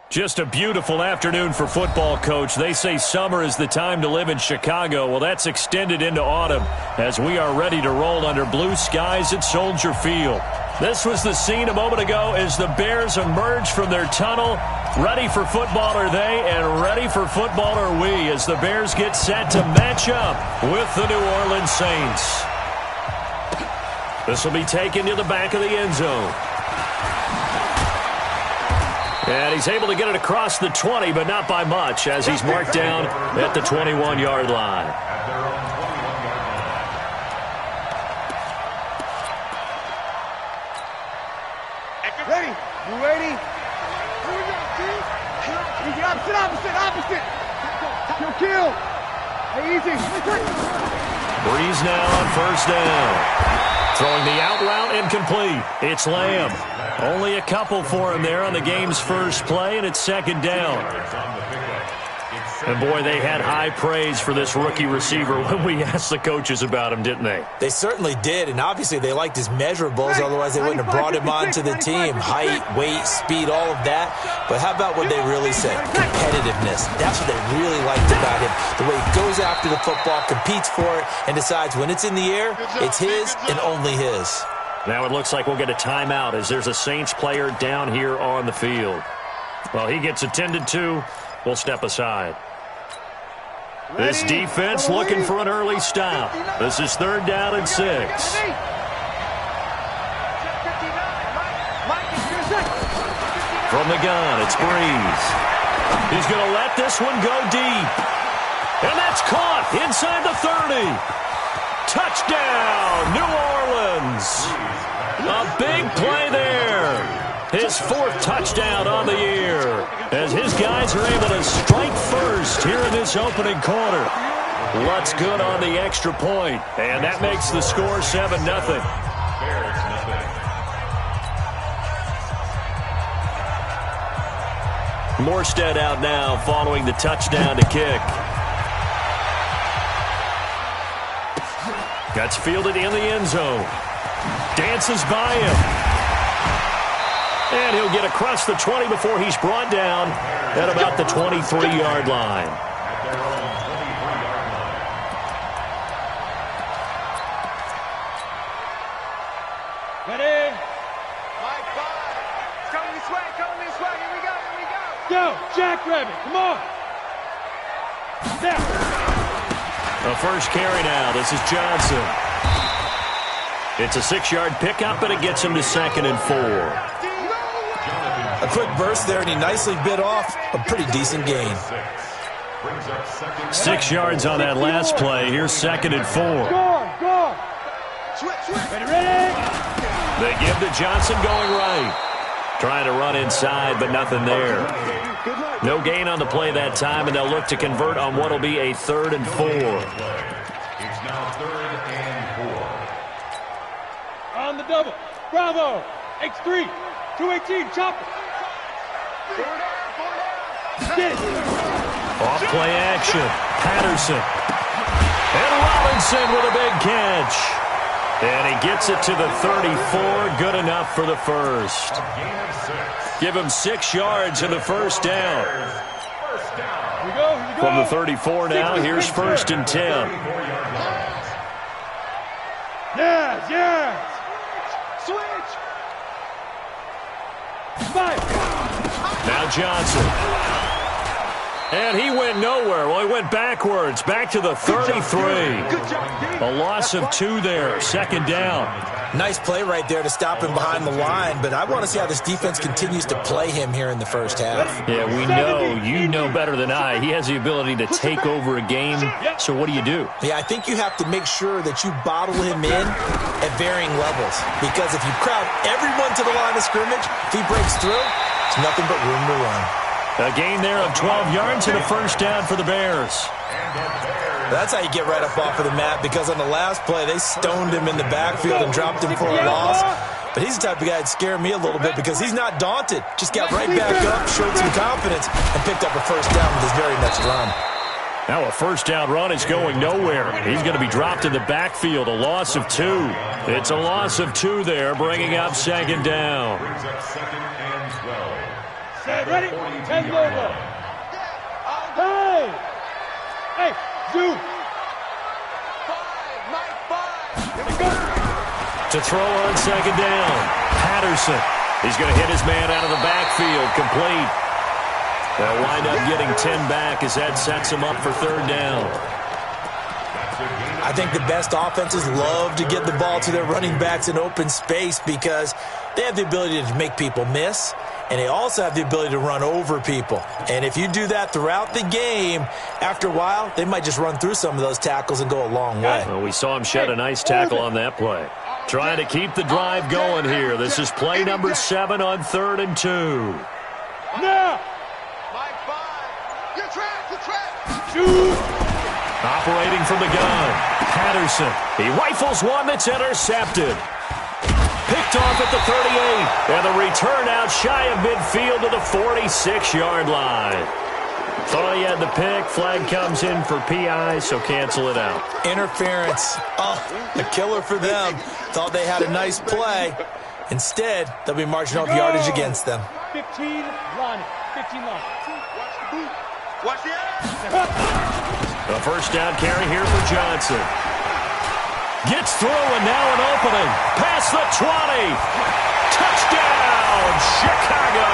Just a beautiful afternoon for football, Coach. They say summer is the time to live in Chicago. Well, that's extended into autumn as we are ready to roll under blue skies at Soldier Field. This was the scene a moment ago as the Bears emerged from their tunnel. Ready for football are they, and ready for football are we as the Bears get set to match up with the New Orleans Saints. This will be taken to the back of the end zone. And he's able to get it across the 20, but not by much, as he's marked down at the 21-yard line. Ready? You ready? Easy, opposite. Kill. Hey, easy. Breeze now on first down. Throwing the out route incomplete. It's Lamb. Only a couple for him there on the game's first play, and it's second down. And, boy, they had high praise for this rookie receiver when we asked the coaches about him, didn't they? They certainly did, and obviously they liked his measurables, otherwise they wouldn't have brought him onto the team. Height, weight, speed, all of that. But how about what they really said? Competitiveness. That's what they really liked about him. The way he goes after the football, competes for it, and decides when it's in the air, it's his and only his. Now it looks like we'll get a timeout as there's a Saints player down here on the field. Well, he gets attended to. We'll step aside. This defense looking for an early stop. This is 3rd down and 6. From the gun, it's Breeze. He's going to let this one go deep. And that's caught inside the 30. Touchdown, New Orleans. A big play there. His 4th touchdown on the year as his guys are able to strike first here in this opening quarter. Lutz good on the extra point, and that makes the score 7-0. Morstead out now following the touchdown to kick. That's fielded in the end zone. Dances by him. And he'll get across the 20 before he's brought down at about the 23-yard line. Ready? Coming this way. Here we go. Go, Jackrabbit, come on. Down. The first carry now. This is Johnson. It's a 6-yard pickup, and it gets him to 2nd and 4. A quick burst there, and he nicely bit off a pretty decent gain. 6 yards on that last play. Here's 2nd and 4. Go. Ready? They give to Johnson going right. Trying to run inside, but nothing there. No gain on the play that time, and they'll look to convert on what will be a 3rd and 4. It's now 3rd and 4. On the double. Bravo. X3. 218. Chopper. Get it. Off play action. Patterson. And Robinson with a big catch. And he gets it to the 34. Good enough for the first. Give him 6 yards in the first down. Here we go. From the 34 now, here's 1st and 10. Yes. Switch. Fire. Now Johnson. And he went nowhere. Well, he went backwards, back to the 33. A loss of 2 there, 2nd down. Nice play right there to stop him behind the line, but I want to see how this defense continues to play him here in the first half. Yeah, we know, you know better than I, he has the ability to take over a game. So what do? Yeah, I think you have to make sure that you bottle him in at varying levels, because if you crowd everyone to the line of scrimmage, if he breaks through, it's nothing but room to run. A gain there of 12 yards and a first down for the Bears. That's how you get right up off of the mat, because on the last play, they stoned him in the backfield and dropped him for a loss. But he's the type of guy that scared me a little bit because he's not daunted. Just got right back up, showed some confidence, and picked up a first down with his very next run. Now a first down run is going nowhere. He's going to be dropped in the backfield, a loss of 2. It's a loss of 2 there, bringing up 2nd down. Ready? And over. Hey! Hey, Zoo! To throw on second down. Patterson. He's going to hit his man out of the backfield. Complete. They'll wind up getting 10 back as that sets him up for third down. I think the best offenses love to get the ball to their running backs in open space because they have the ability to make people miss, and they also have the ability to run over people. And if you do that throughout the game, after a while, they might just run through some of those tackles and go a long way. Well, we saw him shed a nice tackle on that play. Trying to keep the drive going here. This is play number 7 on 3rd and 2. Now! Operating from the gun. Patterson. He rifles one that's intercepted. Picked off at the 38. And the return out shy of midfield to the 46-yard line. Thought he had the pick. Flag comes in for PI, so cancel it out. Interference. Oh, a killer for them. Thought they had a nice play. Instead, they'll be marching off yardage against them. 15 line. 15 line. Watch the A first down carry here for Johnson. Gets through and now an opening. Past the 20. Touchdown, Chicago.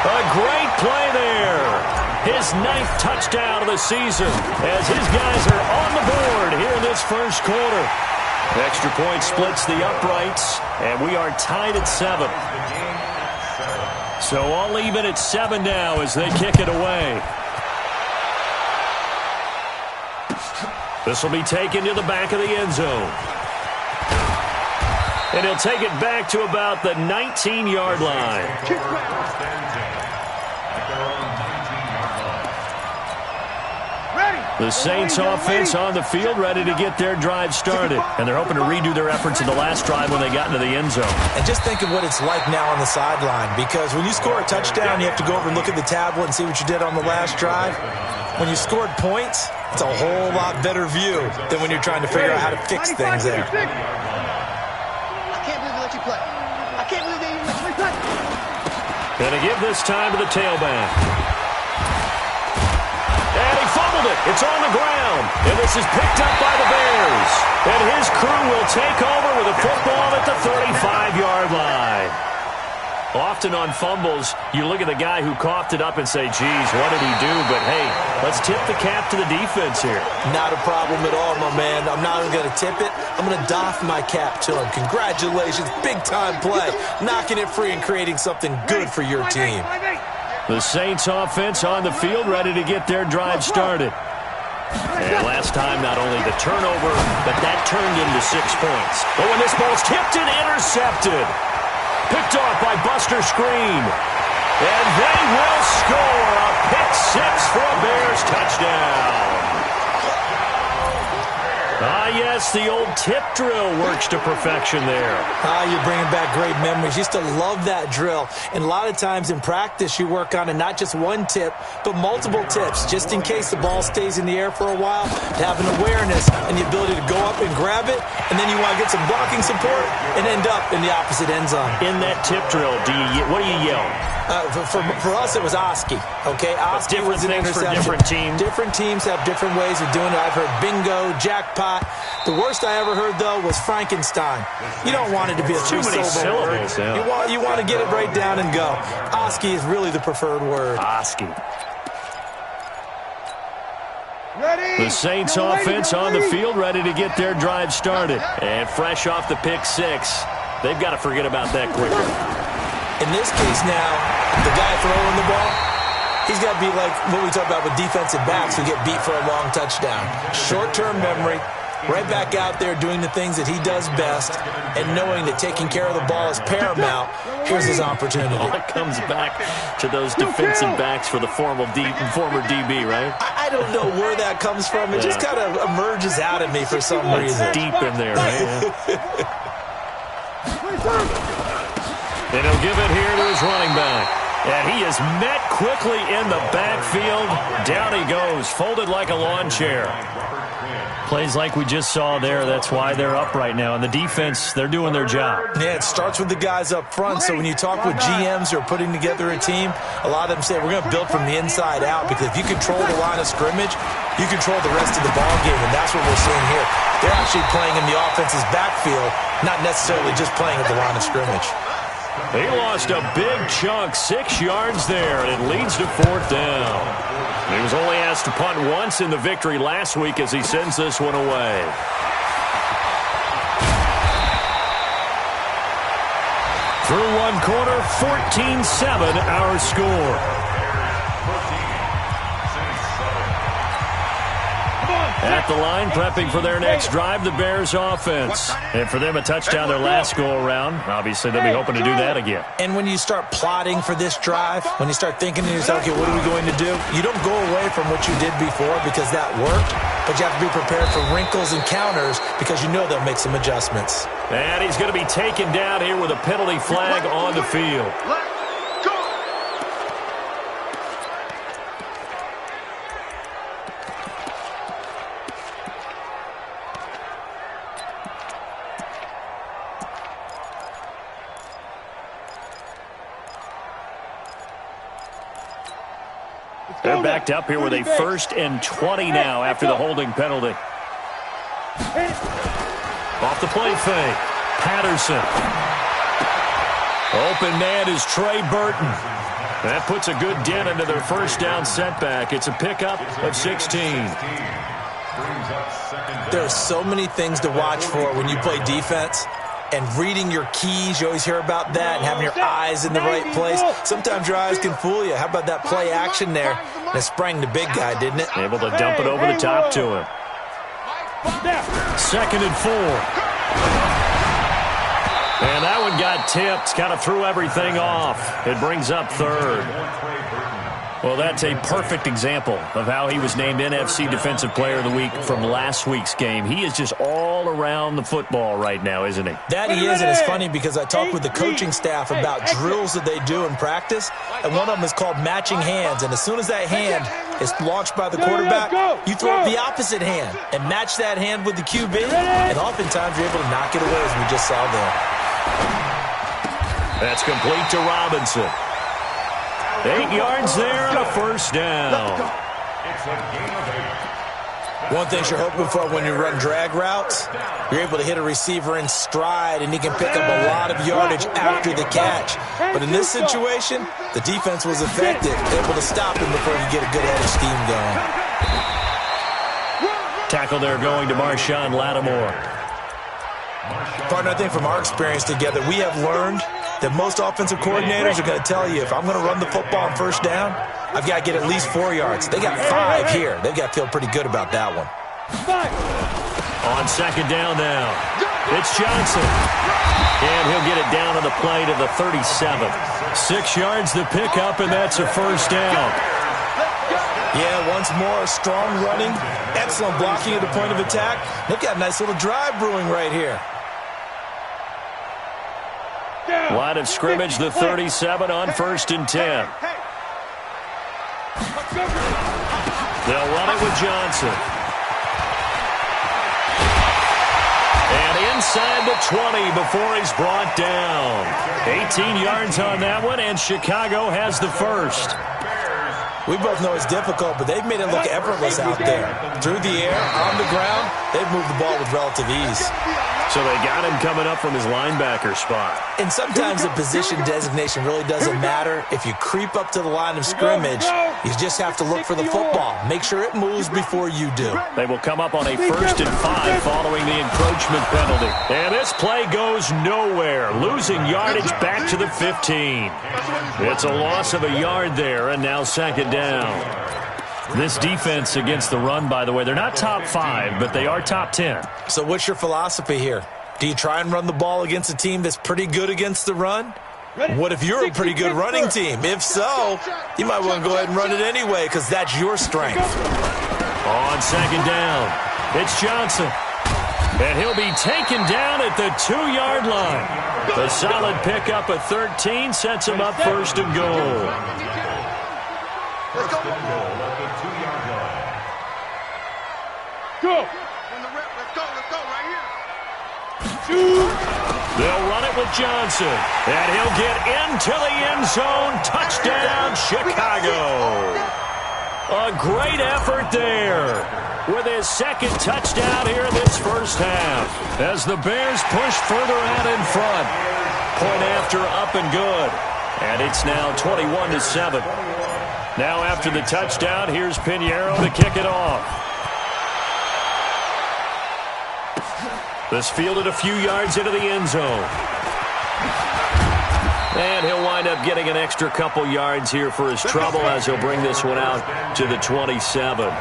A great play there. His 9th touchdown of the season as his guys are on the board here in this first quarter. Extra point splits the uprights, and we are tied at 7. So all even at 7 now as they kick it away. This will be taken to the back of the end zone. And he'll take it back to about the 19-yard line. The Saints offense on the field ready to get their drive started. And they're hoping to redo their efforts in the last drive when they got into the end zone. And just think of what it's like now on the sideline, because when you score a touchdown, you have to go over and look at the tablet and see what you did on the last drive. When you scored points, it's a whole lot better view than when you're trying to figure out how to fix things there. I can't believe they let you play. I can't believe they even let you play. Going to give this time to the tailback. And he fumbled it. It's on the ground. And this is picked up by the Bears. And his crew will take over with a football at the 35-yard line. Often on fumbles, you look at the guy who coughed it up and say, geez, what did he do? But, hey, let's tip the cap to the defense here. Not a problem at all, my man. I'm not even going to tip it. I'm going to doff my cap to him. Congratulations. Big-time play. Knocking it free and creating something good for your team. The Saints offense on the field ready to get their drive started. And last time, not only the turnover, but that turned into 6 points. Oh, and this ball's tipped and intercepted. Picked off by Buster Screen. And they will score a pick 6 for a Bears touchdown. Ah, yes, the old tip drill works to perfection there. You're bringing back great memories. Used to love that drill. And a lot of times in practice, you work on it, not just one tip, but multiple tips, just in case the ball stays in the air for a while, to have an awareness and the ability to go up and grab it, and then you want to get some blocking support and end up in the opposite end zone. In that tip drill, what do you yell? For us, it was Oski. Okay, Oski was an interception. For different teams. Different teams have different ways of doing it. I've heard bingo, jackpot. The worst I ever heard, though, was Frankenstein. You don't want it to be a too many syllables. Yeah. You want to get it right down and go. Oski is really the preferred word. Oski. Ready? The Saints offense on the field ready to get their drive started. And fresh off the pick 6, they've got to forget about that quickly. In this case now, the guy throwing the ball, he's got to be like what we talk about with defensive backs who get beat for a long touchdown. Short-term memory, right back out there doing the things that he does best, and knowing that taking care of the ball is paramount. Here's his opportunity. It comes back to those defensive backs for the former DB, right? I don't know where that comes from. It just kind of emerges out of me for some reason. Deep in there, right? And he'll give it here to his running back. And he is met quickly in the backfield. Down he goes, folded like a lawn chair. Plays like we just saw there, that's why they're up right now. And the defense, they're doing their job. Yeah, it starts with the guys up front. So when you talk with GMs who are putting together a team, a lot of them say we're going to build from the inside out, because if you control the line of scrimmage, you control the rest of the ball game, and that's what we're seeing here. They're actually playing in the offense's backfield, not necessarily just playing at the line of scrimmage. He lost a big chunk, 6 yards there, and it leads to 4th down. He was only asked to punt once in the victory last week as he sends this one away. Through one quarter, 14-7 our score. At the line, prepping for their next drive, the Bears offense. And for them, a touchdown their last go-around. Obviously, they'll be hoping to do that again. And when you start plotting for this drive, when you start thinking to yourself, okay, what are we going to do? You don't go away from what you did before because that worked, but you have to be prepared for wrinkles and counters because you know they'll make some adjustments. And he's going to be taken down here with a penalty flag on the field. They're backed up here with a 1st and 20 now after the holding penalty. Off the play fake. Patterson. Open man is Trey Burton. That puts a good dent into their 1st down setback. It's a pickup of 16. There are so many things to watch for when you play defense. And reading your keys, you always hear about that, and having your eyes in the right place. Sometimes your eyes can fool you. How about that play action there? And it sprang the big guy, didn't it? Able to dump it over the top to him. 2nd and 4. And that one got tipped, kind of threw everything off. It brings up 3rd. Well, that's a perfect example of how he was named NFC Defensive Player of the Week from last week's game. He is just all around the football right now, isn't he? That he is, and it's funny because I talked with the coaching staff about drills that they do in practice, and one of them is called matching hands. And as soon as that hand is launched by the quarterback, you throw up the opposite hand and match that hand with the QB, and oftentimes you're able to knock it away, as we just saw there. That's complete to Robinson. 8 yards there on a 1st down. One thing you're hoping for when you run drag routes, you're able to hit a receiver in stride, and he can pick up a lot of yardage after the catch. But in this situation, the defense was effective, able to stop him before he get a good head of steam going. Tackle there going to Marshawn Lattimore. Partner, I think from our experience together, we have learned that most offensive coordinators are going to tell you, if I'm going to run the football on 1st down, I've got to get at least 4 yards. They got 5 here. They've got to feel pretty good about that one. On 2nd down now, it's Johnson. And he'll get it down on the play to the 37. 6 yards the pickup, and that's a 1st down. Yeah, once more, strong running, excellent blocking at the point of attack. They've got a nice little drive brewing right here. Line of scrimmage, the 37 on 1st and 10. They'll run it with Johnson. And inside the 20 before he's brought down. 18 yards on that one, and Chicago has the 1st. We both know it's difficult, but they've made it look effortless out there. Through the air, on the ground, they've moved the ball with relative ease. So they got him coming up from his linebacker spot. And sometimes the position designation really doesn't matter. If you creep up to the line of scrimmage, you just have to look for the football. Make sure it moves before you do. They will come up on a 1st and 5 following the encroachment penalty. And this play goes nowhere, losing yardage back to the 15. It's a loss of a yard there, and now 2nd down. This defense against the run, by the way, they're not top 5, but they are top 10. So what's your philosophy here? Do you try and run the ball against a team that's pretty good against the run? What if you're a pretty good running team? If so, you might want to go ahead and run it anyway because that's your strength. On 2nd down, it's Johnson. And he'll be taken down at the 2-yard line. The solid pickup of 13 sets him up 1st and goal. Go. Let's go right here. They'll run it with Johnson, and he'll get into the end zone. Touchdown, Chicago. A great effort there with his second touchdown here in this first half as the Bears push further out in front. Point after up and good, and it's now 21-7. Now after the touchdown, here's Pinheiro to kick it off. This fielded a few yards into the end zone. And he'll wind up getting an extra couple yards here for his trouble as he'll bring this one out to the 27.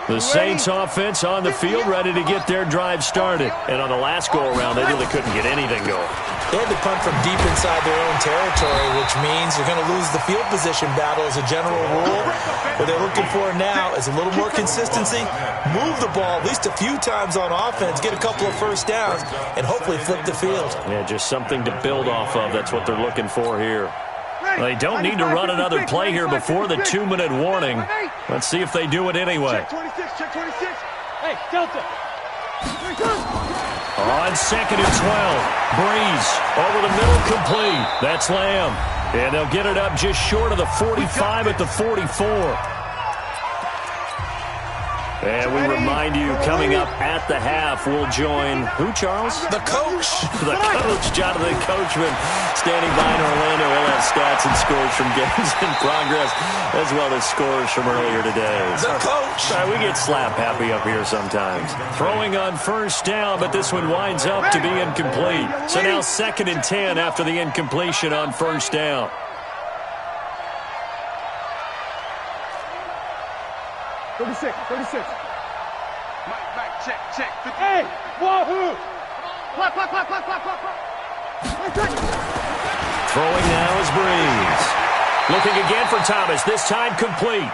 The Saints offense on the field ready to get their drive started. And on the last go-around, they really couldn't get anything going. They had to punt from deep inside their own territory, which means you're going to lose the field position battle as a general rule. What they're looking for now is a little more consistency, move the ball at least a few times on offense, get a couple of first downs, and hopefully flip the field. Yeah, just something to build off of. That's what they're looking for here. They don't need to run another play here before the 2-minute warning. Let's see if they do it anyway. Check 26. Hey, Delta. On 2nd and 12. Breeze over the middle, complete. That's Lamb. And they'll get it up just short of the 45 at the 44. And we remind you, coming up at the half, we'll join who, Charles? The coach. The coach, Jonathan Coachman, standing by in Orlando. He'll have stats and scores from games in progress, as well as scores from earlier today. The coach. We get slap happy up here sometimes. Throwing on first down, but this one winds up to be incomplete. So now 2nd and 10 after the incompletion on first down. 36. Mike, check. Hey, wahoo! Clock. Throwing now is Breeze. Looking again for Thomas, this time complete.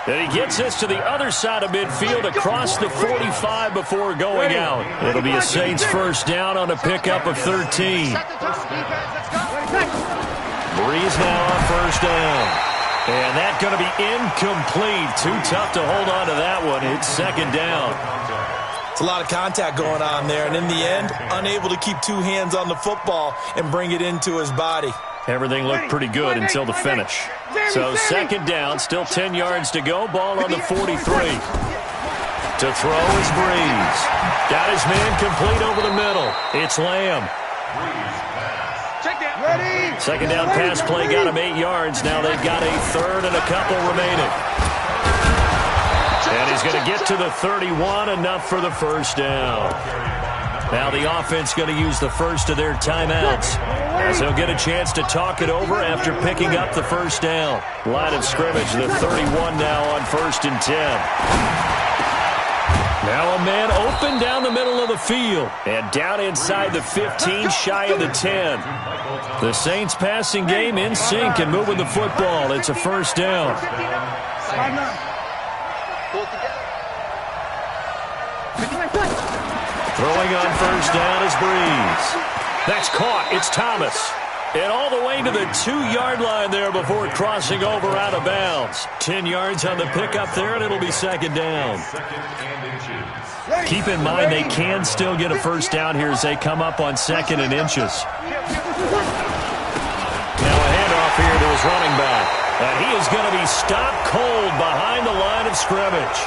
And he gets this to the other side of midfield across the 45 before going out. It'll be a Saints first down on a pickup of 13. Breeze now on first down. And that's going to be incomplete. Too tough to hold on to that one. It's 2nd down. It's a lot of contact going on there, and in the end, unable to keep two hands on the football and bring it into his body. Everything looked pretty good until the finish. So 2nd down, still 10 yards to go. Ball on the 43. To throw is Breeze. Got his man complete over the middle. It's Lamb. Ready. 2nd down pass play got him 8 yards. Now they've got a 3rd and a couple remaining. And he's going to get to the 31, enough for the first down. Now the offense going to use the first of their timeouts, as they'll get a chance to talk it over after picking up the first down. Line of scrimmage, the 31 now on 1st and 10. Now a man open down the middle of the field. And down inside the 15, shy of the 10. The Saints passing game in sync and moving the football. It's a first down. Throwing on first down is Breeze. That's caught. It's Thomas. And all the way to the 2-yard line there before crossing over out of bounds. 10 yards on the pickup there, and it'll be 2nd down. Keep in mind they can still get a first down here as they come up on 2nd and inches. Now a handoff here to his running back. And he is going to be stopped cold behind the line of scrimmage.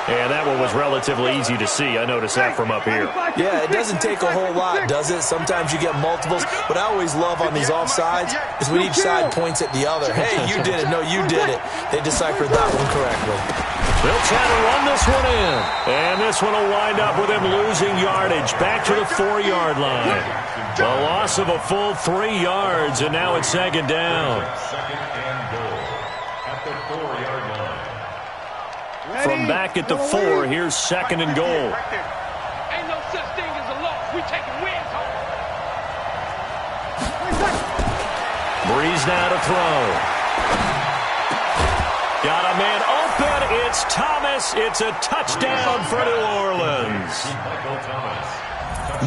And that one was relatively easy to see. I noticed that from up here. Yeah, it doesn't take a whole lot, does it? Sometimes you get multiples. What I always love on these offsides is when each side points at the other. Hey, you did it. No, you did it. They deciphered that one correctly. They'll try to run this one in. And this one will wind up with him losing yardage back to the 4-yard line. A loss of a full 3 yards, and now it's 2nd down. Second and goal at the 4-yard line. From back at the 4, here's 2nd and goal. Ain't no such thing as a loss. We taking wins home. Breeze now to throw. Got a man open. It's Thomas. It's a touchdown for New Orleans.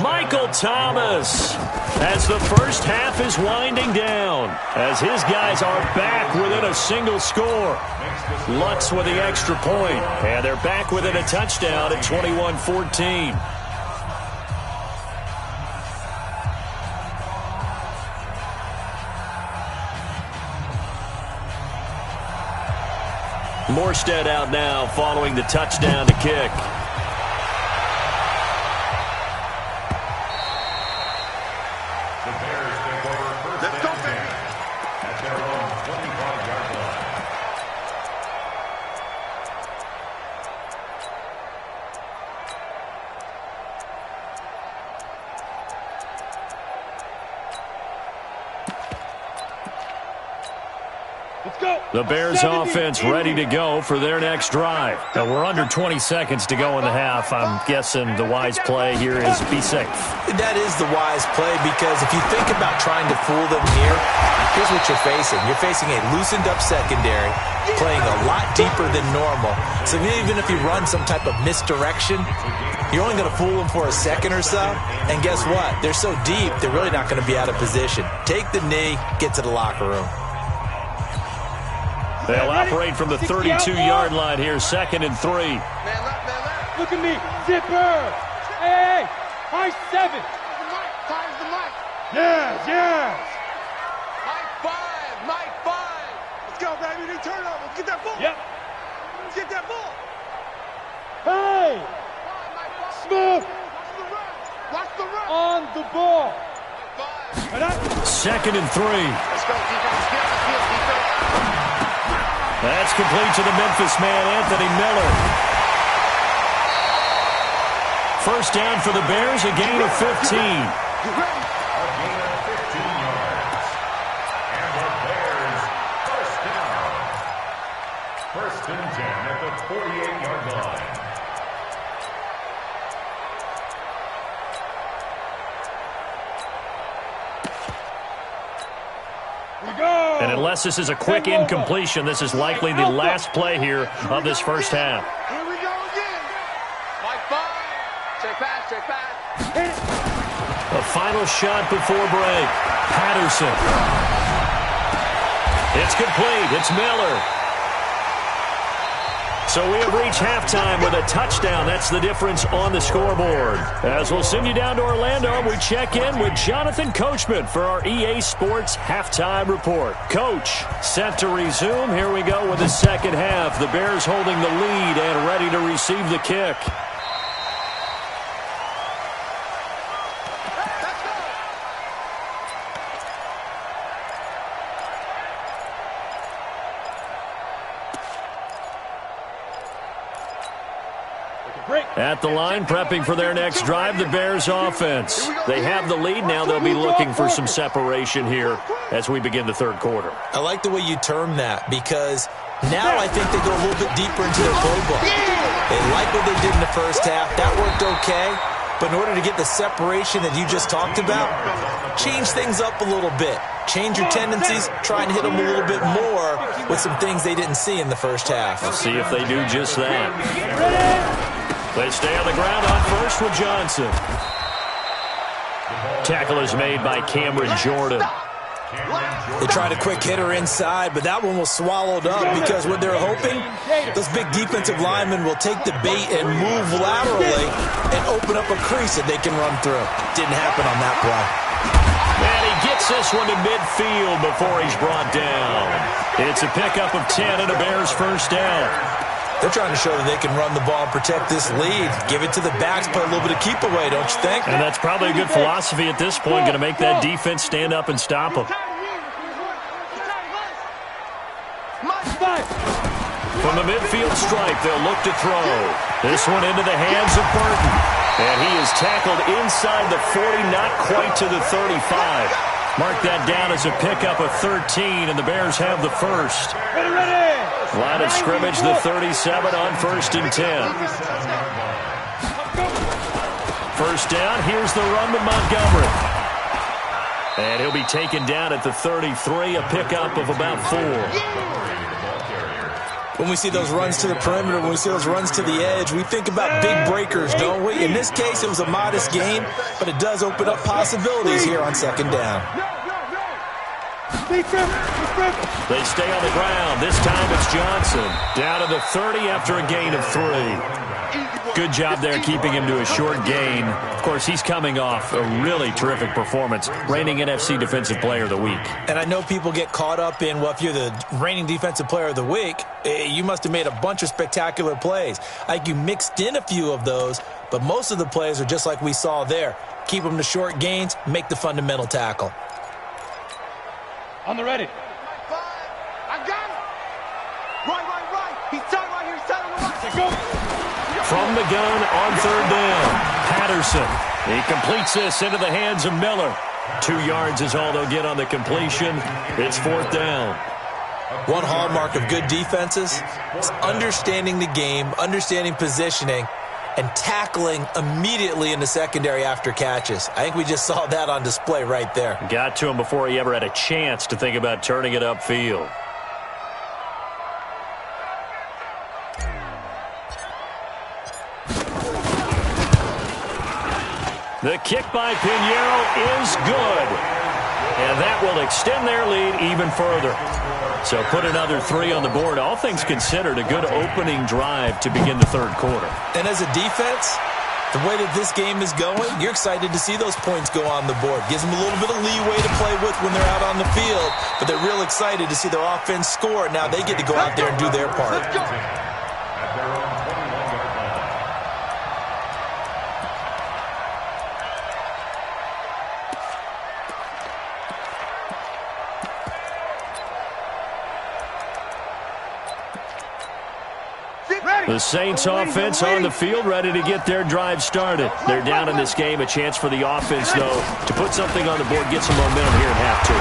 Michael Thomas, as the first half is winding down, as his guys are back within a single score. Lutz with the extra point, and they're back within a touchdown at 21-14. Morstead out now following the touchdown to kick. The Bears take over first and 10 at their own 25-yard line. Let's go. The Bears offense ready to go for their next drive. Now we're under 20 seconds to go in the half. I'm guessing the wise play here is be safe. That is the wise play, because if you think about trying to fool them here, here's what you're facing. You're facing a loosened up secondary, playing a lot deeper than normal. So even if you run some type of misdirection, you're only going to fool them for a second or so. And guess what? They're so deep, they're really not going to be out of position. Take the knee, get to the locker room. They'll operate from the 32-yard line here, 2nd and 3. Man left. Look at me. Zipper. Hey. High 7. Time's the mic. Yes. Mike 5. Let's go, baby. New turnover. Let's get that ball. Yep. Let's get that ball. Hey. Smooth. Watch the run. On the ball. Mike 5. 2nd and 3. Let's go, defense. Get on the field, defense. That's complete to the Memphis man, Anthony Miller. First down for the Bears, a gain of 15. A gain of 15 yards. And the Bears first down. 1st and 10 at the 48-yard line. And unless this is a quick incompletion, this is likely the last play here of this first half. Here we go again. Mike 5. Check pass. A final shot before break. Patterson. It's complete. It's Miller. So we have reached halftime with a touchdown. That's the difference on the scoreboard. As we'll send you down to Orlando, we check in with Jonathan Coachman for our EA Sports Halftime Report. Coach, set to resume. Here we go with the second half. The Bears holding the lead and ready to receive the kick. At the line, prepping for their next drive, the Bears offense. They have the lead now. They'll be looking for some separation here as we begin the third quarter. I like the way you term that, because now I think they go a little bit deeper into their playbook. They like what they did in the first half. That worked okay. But in order to get the separation that you just talked about, change things up a little bit. Change your tendencies, try and hit them a little bit more with some things they didn't see in the first half. We'll see if they do just that. They stay on the ground on first with Johnson. Tackle is made by Cameron Jordan. They tried a quick hitter inside, but that one was swallowed up because what they're hoping, those big defensive linemen will take the bait and move laterally and open up a crease that they can run through. Didn't happen on that play. And he gets this one to midfield before he's brought down. It's a pickup of 10 and a Bears first down. They're trying to show that they can run the ball and protect this lead. Give it to the backs, play a little bit of keep away, don't you think? And that's probably a good philosophy at this point, going to make that defense stand up and stop them. From the midfield stripe, they'll look to throw. This one into the hands of Burton. And he is tackled inside the 40, not quite to the 35. Mark that down as a pickup of 13, and the Bears have the first. Line of scrimmage, the 37 on 1st and 10. First down, here's the run to Montgomery. And he'll be taken down at the 33, a pickup of about 4. When we see those runs to the perimeter, when we see those runs to the edge, we think about big breakers, don't we? In this case, it was a modest gain, but it does open up possibilities here on second down. They stay on the ground. This time it's Johnson. Down to the 30 after a gain of 3. Good job there keeping him to a short gain. Of course, he's coming off a really terrific performance, reigning NFC Defensive Player of the Week. And I know people get caught up in, well, if you're the reigning Defensive Player of the Week, you must have made a bunch of spectacular plays. I think you mixed in a few of those, but most of the plays are just like we saw there. Keep them to short gains, make the fundamental tackle. On the ready. I got it. Right. He's tight right here. He's tight on the right. Go. From the gun on third down, Patterson. He completes this into the hands of Miller. 2 yards is all they'll get on the completion. It's fourth down. One hallmark of good defenses is understanding the game, understanding positioning, and tackling immediately in the secondary after catches. I think we just saw that on display right there. Got to him before he ever had a chance to think about turning it upfield. The kick by Pinheiro is good. And that will extend their lead even further. So put another 3 on the board. All things considered, a good opening drive to begin the third quarter. And as a defense, the way that this game is going, you're excited to see those points go on the board. Gives them a little bit of leeway to play with when they're out on the field. But they're real excited to see their offense score. Now they get to go out there and do their part. The Saints offense on the field, ready to get their drive started. They're down in this game. A chance for the offense, though, to put something on the board, get some momentum here in half 2.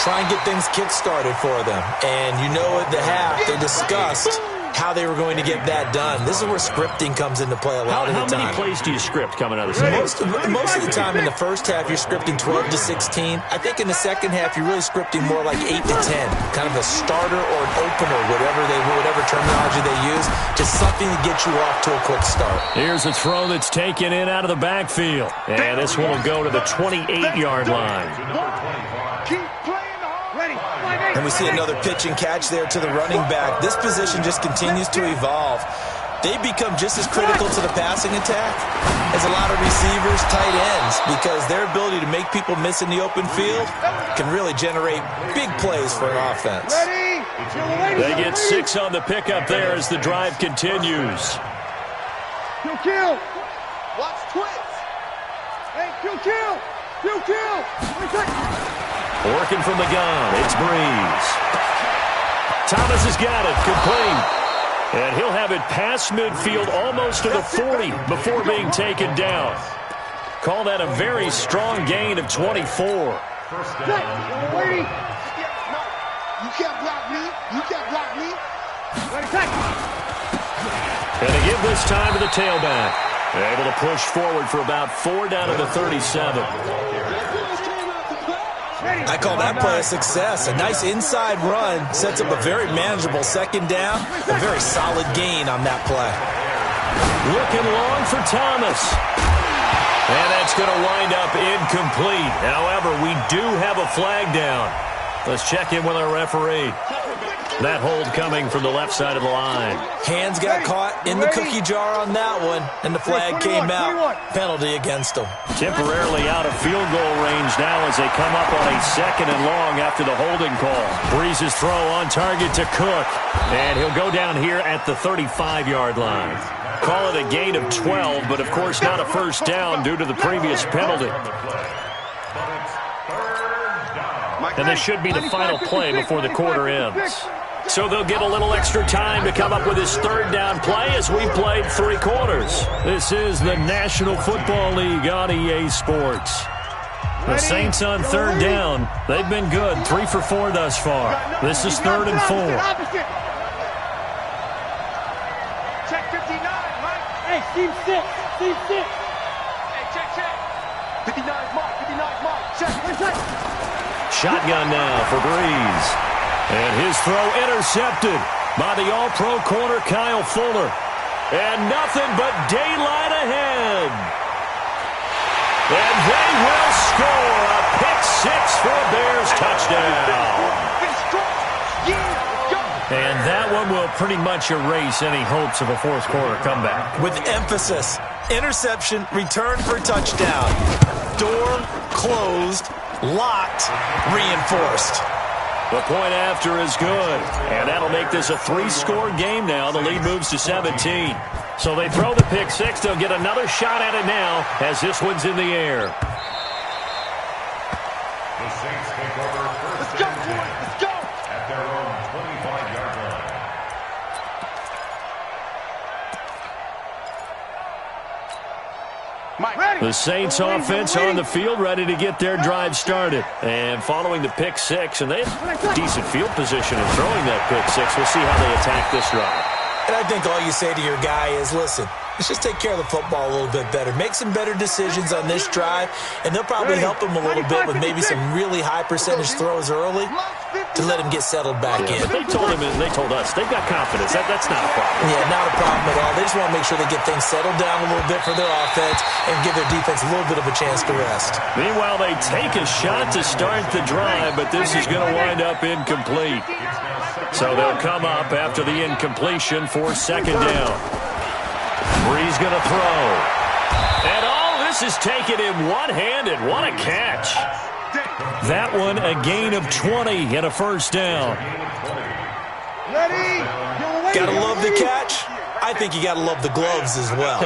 Try and get things kick-started for them. And you know at the half, they discussed how they were going to get that done. This is where scripting comes into play a lot of the time. How many plays do you script coming out of the season? Most of the time in the first half, you're scripting 12 to 16. I think in the second half, you're really scripting more like 8 to 10. Kind of a starter or an opener, whatever terminology they use. Just something to get you off to a quick start. Here's a throw that's taken in out of the backfield. And this one will go to the 28-yard line. And we see another pitch and catch there to the running back. This position just continues to evolve. They become just as critical to the passing attack as a lot of receivers, tight ends, because their ability to make people miss in the open field can really generate big plays for an offense. They get 6 on the pickup there as the drive continues. Kill. Watch twist. Hey, kill. Working from the gun, it's Breeze. Thomas has got it, complete. And he'll have it past midfield, almost to the 40 before being taken down. Call that a very strong gain of 24. You can't block me. And they give this time to the tailback. Able to push forward for about 4 down to the 37. I call that play a success. A nice inside run sets up a very manageable second down. A very solid gain on that play. Looking long for Thomas. And that's going to wind up incomplete. However, we do have a flag down. Let's check in with our referee. That hold coming from the left side of the line. Hands got caught in the cookie jar on that one, and the flag came out. Penalty against them. Temporarily out of field goal range now as they come up on a 2nd and long after the holding call. Breeze's throw on target to Cook. And he'll go down here at the 35-yard line. Call it a gain of 12, but of course not a first down due to the previous penalty. And this should be the final play before the quarter ends. So they'll get a little extra time to come up with his 3rd down play as we played 3 quarters. This is the National Football League on EA Sports. The Saints on 3rd down. They've been good, 3 for 4 thus far. This is 3rd and 4. Check 59, Mike. Hey, Steve 6. Hey, check. 59's Mike. Check. Shotgun now for Breeze. And his throw intercepted. by the All-Pro corner, Kyle Fuller. And nothing but daylight ahead. And they will score a pick-6 for a Bears touchdown. And that one will pretty much erase any hopes of a fourth-quarter comeback. With emphasis, interception, return for touchdown. Door closed, locked, reinforced. The point after is good, and that'll make this a 3-score game now. The lead moves to 17. So they throw the pick-6. They'll get another shot at it now as this one's in the air. The Saints take over first and 10 at their own 25-yard line. The Saints offense on the field, ready to get their drive started. And following the pick-6, and they have decent field position in throwing that pick-6. We'll see how they attack this drive. And I think all you say to your guy is, listen, let's just take care of the football a little bit better. Make some better decisions on this drive, and they'll probably help him a little bit with maybe some really high percentage throws early to let him get settled back in. But they told him and they told us they've got confidence. That's not a problem. Yeah, not a problem at all. They just want to make sure they get things settled down a little bit for their offense and give their defense a little bit of a chance to rest. Meanwhile, they take a shot to start the drive, but this is going to wind up incomplete. So they'll come up after the incompletion for second down. Brees going to throw. And all this is taken in one-handed. What a catch. That one a gain of 20 and a first down. Gotta love the catch. I think you gotta love the gloves as well.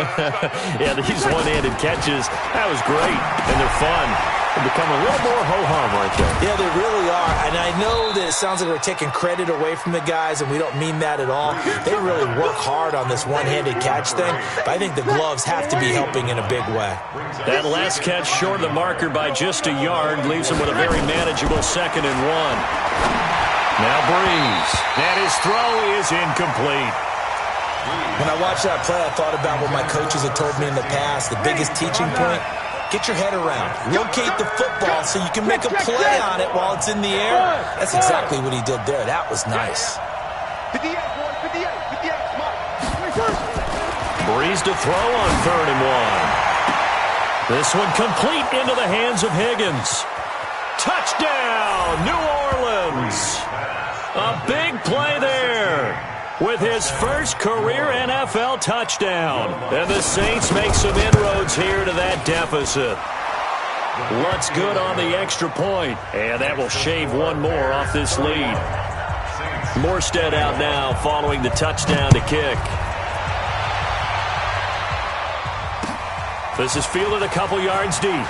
Yeah, these one-handed catches, that was great, and they're fun. They become a little more ho-hum right there. Yeah, they really are. And I know that it sounds like we're taking credit away from the guys, and we don't mean that at all. They really work hard on this one-handed catch thing, but I think the gloves have to be helping in a big way. That last catch short of the marker by just a yard leaves him with a very manageable 2nd and 1. Now Brees, and his throw is incomplete. When I watched that play, I thought about what my coaches had told me in the past. The biggest teaching point, get your head around. Locate the football so you can make a play on it while it's in the air. That's exactly what he did there. That was nice. 58, boy, 58, 58, come on. Brees to throw on 3rd and 1. This one complete into the hands of Higgins. Touchdown, New Orleans. A big play there with his first career NFL touchdown. And the Saints make some inroads here to that deficit. Lutz good on the extra point, and that will shave one more off this lead. Morstead out now following the touchdown to kick. This is fielded a couple yards deep.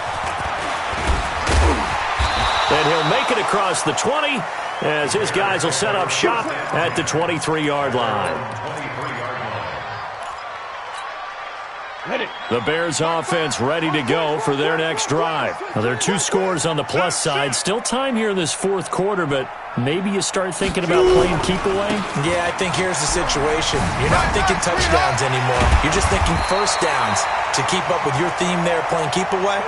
And he'll make it across the 20 as his guys will set up shop at the 23-yard line. The Bears offense ready to go for their next drive. Now, there are 2 scores on the plus side. Still time here in this 4th quarter, but maybe you start thinking about playing keep away? Yeah, I think here's the situation. You're not thinking touchdowns anymore. You're just thinking first downs. To keep up with your theme there, playing keep away,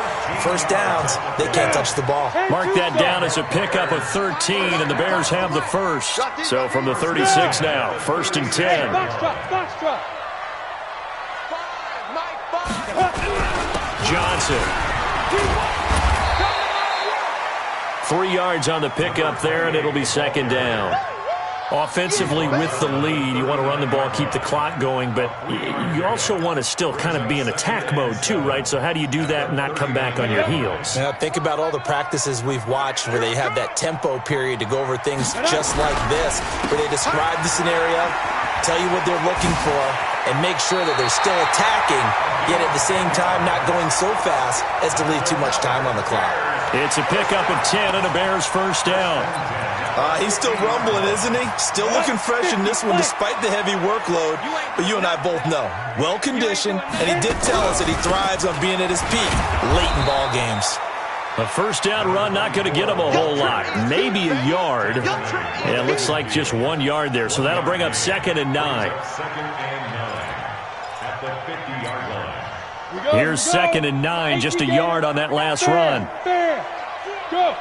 first downs, they can't touch the ball. Mark that down as a pickup of 13, and the Bears have the first. So from the 36 now, 1st and 10. Johnson. 3 yards on the pickup there, and it'll be 2nd down. Offensively with the lead, you want to run the ball, keep the clock going, but you also want to still kind of be in attack mode too, right? So how do you do that and not come back on your heels? Now, think about all the practices we've watched where they have that tempo period to go over things just like this, where they describe the scenario, tell you what they're looking for, and make sure that they're still attacking, yet at the same time not going so fast as to leave too much time on the clock. It's a pickup of 10 and a Bears first down. He's still rumbling, isn't he? Still looking fresh in this one despite the heavy workload. But you and I both know, well-conditioned, and he did tell us that he thrives on being at his peak late in ball games. A first down run not going to get him a whole lot. Maybe a yard. Yeah, it looks like just 1 yard there. So that'll bring up 2nd and 9. At the 50-yard line. Here's 2nd and 9, just a yard on that last run. Go.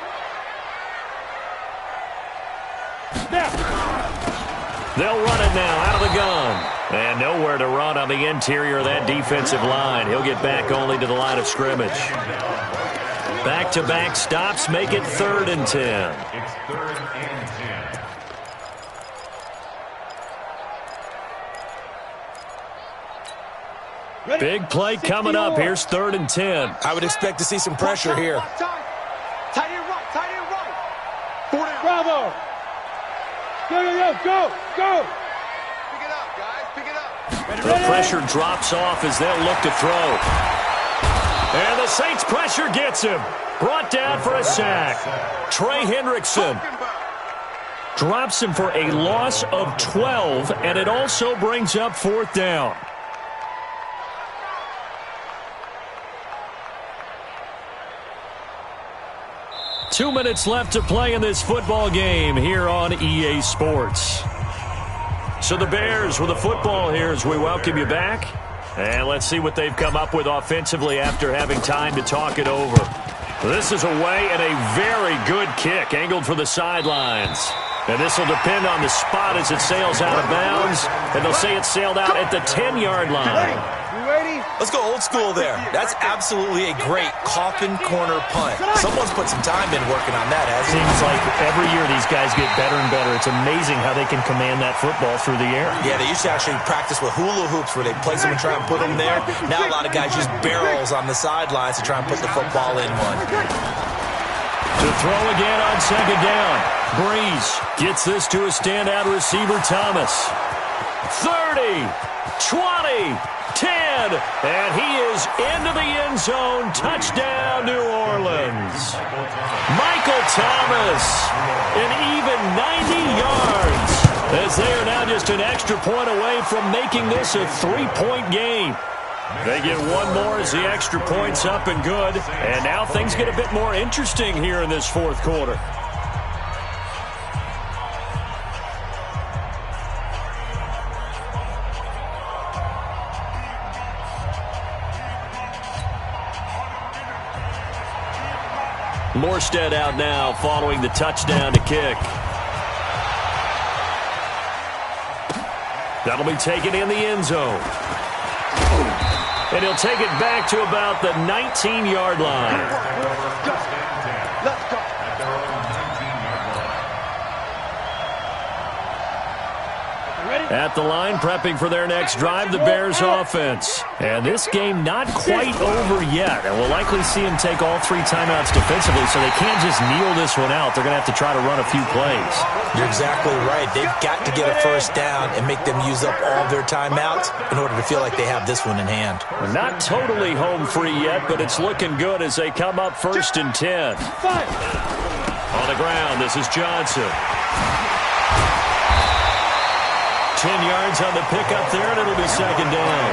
They'll run it now out of the gun. And nowhere to run on the interior of that defensive line. He'll get back only to the line of scrimmage. Back-to-back stops make it 3rd and 10. It's 3rd and 10. Big play coming up. Here's 3rd and 10. I would expect to see some pressure here. Tight end right, tight end right. 4 down. Bravo. Go. Pick it up, guys, pick it up. The pressure drops off as they'll look to throw. And the Saints pressure gets him. Brought down for a sack. Trey Hendrickson drops him for a loss of 12, and it also brings up 4th down. Two minutes left to play in this football game here on EA Sports. So the Bears with the football here as we welcome you back. And let's see what they've come up with offensively after having time to talk it over. This is away and a very good kick angled for the sidelines. And this will depend on the spot as it sails out of bounds. And they'll say it sailed out at the 10-yard line. Let's go old school there. That's absolutely a great coffin corner punt. Someone's put some time in working on that, hasn't he? Seems like every year these guys get better and better. It's amazing how they can command that football through the air. Yeah, they used to actually practice with hula hoops where they place them and try and put them there. Now a lot of guys use barrels on the sidelines to try and put the football in one. To throw again on 2nd down. Breeze gets this to a standout receiver, Thomas. 30, 20, 10, and he is into the end zone. Touchdown, New Orleans. Michael Thomas, an even 90 yards, as they are now just an extra point away from making this a 3-point game. They get one more as the extra point's up and good, and now things get a bit more interesting here in this 4th quarter. Morstead out now following the touchdown to kick. That'll be taken in the end zone. And he'll take it back to about the 19-yard line. Let's go. At the line, prepping for their next drive, the Bears offense. And this game not quite over yet. And we'll likely see them take all 3 timeouts defensively, so they can't just kneel this one out. They're going to have to try to run a few plays. You're exactly right. They've got to get a 1st down and make them use up all their timeouts in order to feel like they have this one in hand. Not totally home free yet, but it's looking good as they come up 1st and 10. On the ground, this is Johnson. 10 yards on the pickup there, and it'll be 2nd down.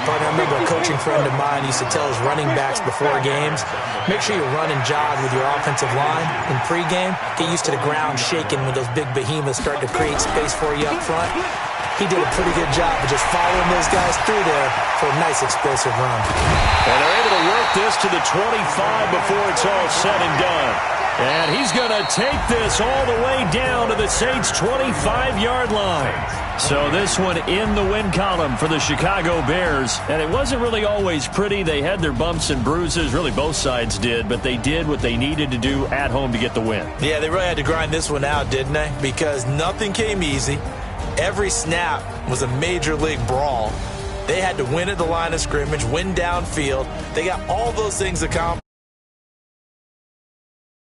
But I remember a coaching friend of mine used to tell his running backs before games, make sure you run and jog with your offensive line in pregame. Get used to the ground shaking when those big behemoths start to create space for you up front. He did a pretty good job of just following those guys through there for a nice explosive run. And they're able to work this to the 25 before it's all said and done. And he's going to take this all the way down to the Saints' 25-yard line. So this one in the win column for the Chicago Bears. And it wasn't really always pretty. They had their bumps and bruises. Really, both sides did. But they did what they needed to do at home to get the win. Yeah, they really had to grind this one out, didn't they? Because nothing came easy. Every snap was a major league brawl. They had to win at the line of scrimmage, win downfield. They got all those things accomplished.